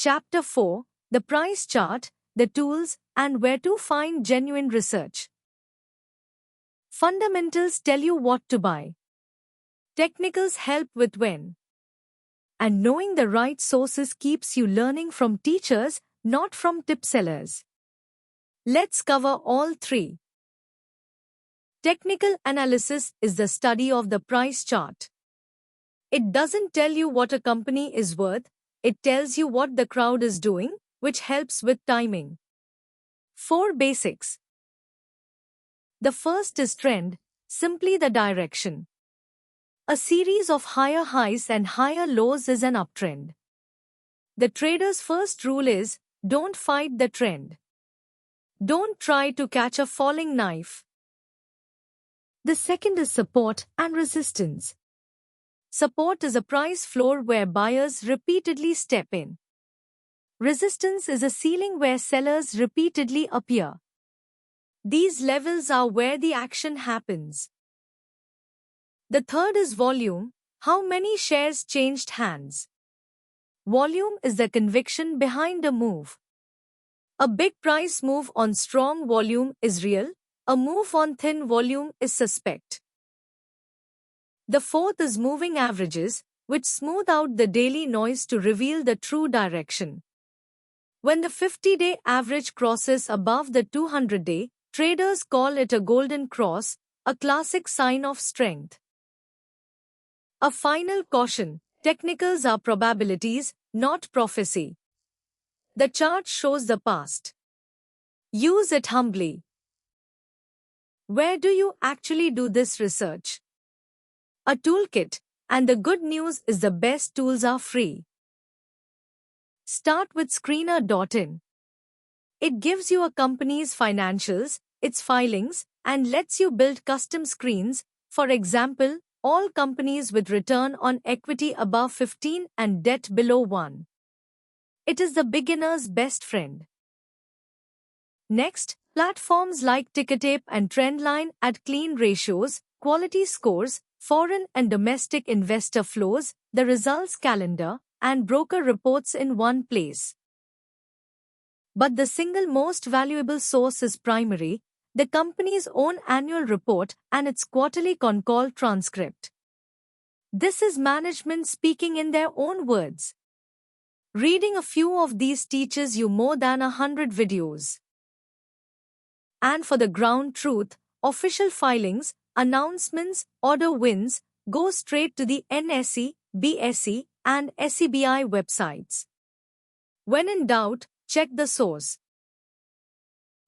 Chapter 4: The Price Chart, the Tools, and Where to Find Genuine Research. Fundamentals tell you what to buy. Technicals help with when. And knowing the right sources keeps you learning from teachers, not from tip sellers. Let's cover all three. Technical analysis is the study of the price chart. It doesn't tell you what a company is worth, it tells you what the crowd is doing, which helps with timing. 4 basics. The first is trend, simply the direction. A series of higher highs and higher lows is an uptrend. The trader's first rule is, don't fight the trend. Don't try to catch a falling knife. The second is support and resistance. Support is a price floor where buyers repeatedly step in. Resistance is a ceiling where sellers repeatedly appear. These levels are where the action happens. The third is volume, how many shares changed hands. Volume is the conviction behind a move. A big price move on strong volume is real, a move on thin volume is suspect. The fourth is moving averages, which smooth out the daily noise to reveal the true direction. When the 50-day average crosses above the 200-day, traders call it a golden cross, a classic sign of strength. A final caution: technicals are probabilities, not prophecy. The chart shows the past. Use it humbly. Where do you actually do this research? A toolkit, and the good news is the best tools are free. Start with Screener.in. It gives you a company's financials, its filings, and lets you build custom screens, for example, all companies with return on equity above 15 and debt below 1. It is the beginner's best friend. Next, platforms like Tickertape and Trendline add clean ratios, quality scores, foreign and domestic investor flows, the results calendar, and broker reports in one place. But the single most valuable source is primary, the company's own annual report and its quarterly con call transcript. This is management speaking in their own words. Reading a few of these teaches you more than 100 videos. And for the ground truth, official filings, announcements, order wins, go straight to the NSE, BSE, and SEBI websites. When in doubt, check the source.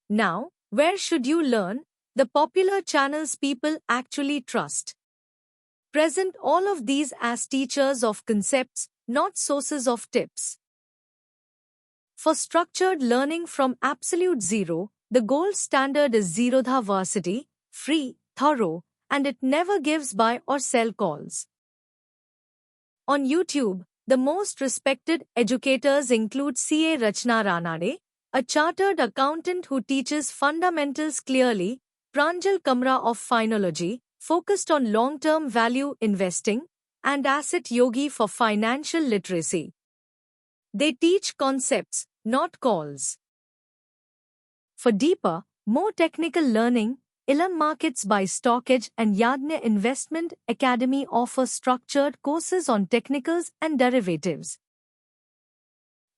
Now, where should you learn? The popular channels people actually trust. Present all of these as teachers of concepts, not sources of tips. For structured learning from absolute zero, the gold standard is Zerodha Varsity, free, thorough, and it never gives buy or sell calls. On YouTube, the most respected educators include C.A. Rachna Ranade, a chartered accountant who teaches fundamentals clearly, Pranjal Kamra of Finology, focused on long-term value investing, and Asset Yogi for financial literacy. They teach concepts, not calls. For deeper, more technical learning, Ilam Markets by StockEdge and Yadnya Investment Academy offer structured courses on technicals and derivatives.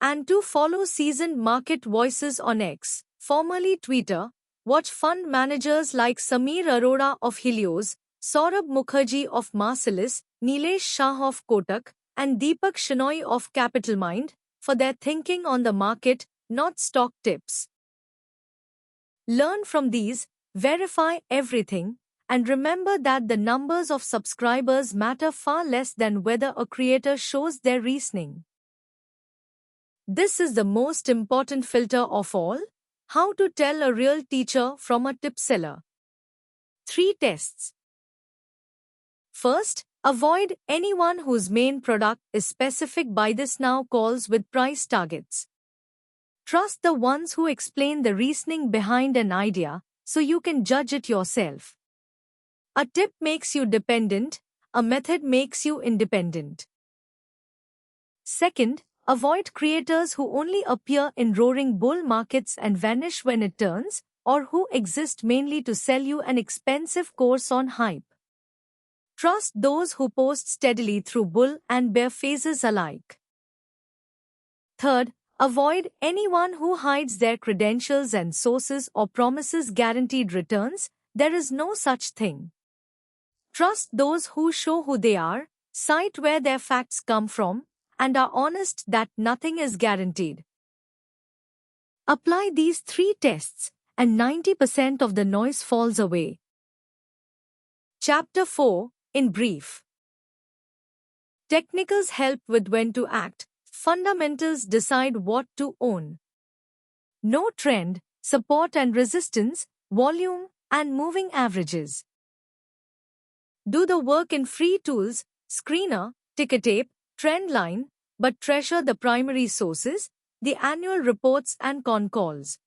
And to follow seasoned market voices on X, formerly Twitter, watch fund managers like Samir Arora of Helios, Saurabh Mukherjee of Marcellus, Nilesh Shah of Kotak, and Deepak Shenoy of Capitalmind for their thinking on the market, not stock tips. Learn from these, verify everything, and remember that the numbers of subscribers matter far less than whether a creator shows their reasoning. This is the most important filter of all: how to tell a real teacher from a tip seller. 3 tests. First, avoid anyone whose main product is specific buy this now calls with price targets. Trust the ones who explain the reasoning behind an idea, so you can judge it yourself. A tip makes you dependent, a method makes you independent. Second, Avoid creators who only appear in roaring bull markets and vanish when it turns, or who exist mainly to sell you an expensive course on hype. Trust those who post steadily through bull and bear phases alike. Third, avoid anyone who hides their credentials and sources or promises guaranteed returns. There is no such thing. Trust those who show who they are, cite where their facts come from, and are honest that nothing is guaranteed. Apply these 3 tests, and 90% of the noise falls away. Chapter 4, in brief. Technicals help with when to act. Fundamentals decide what to own. Know trend, support and resistance, volume, and moving averages. Do the work in free tools, Screener, Tickertape, Trendline, but treasure the primary sources, the annual reports and con calls.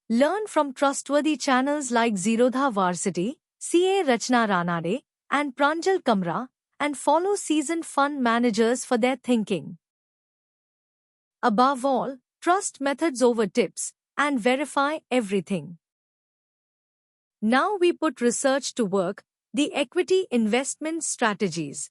Learn from trustworthy channels like Zerodha Varsity, CA Rachna Ranade, and Pranjal Kamra, and follow seasoned fund managers for their thinking. Above all, trust methods over tips, and verify everything. Now we put research to work, the equity investment strategies.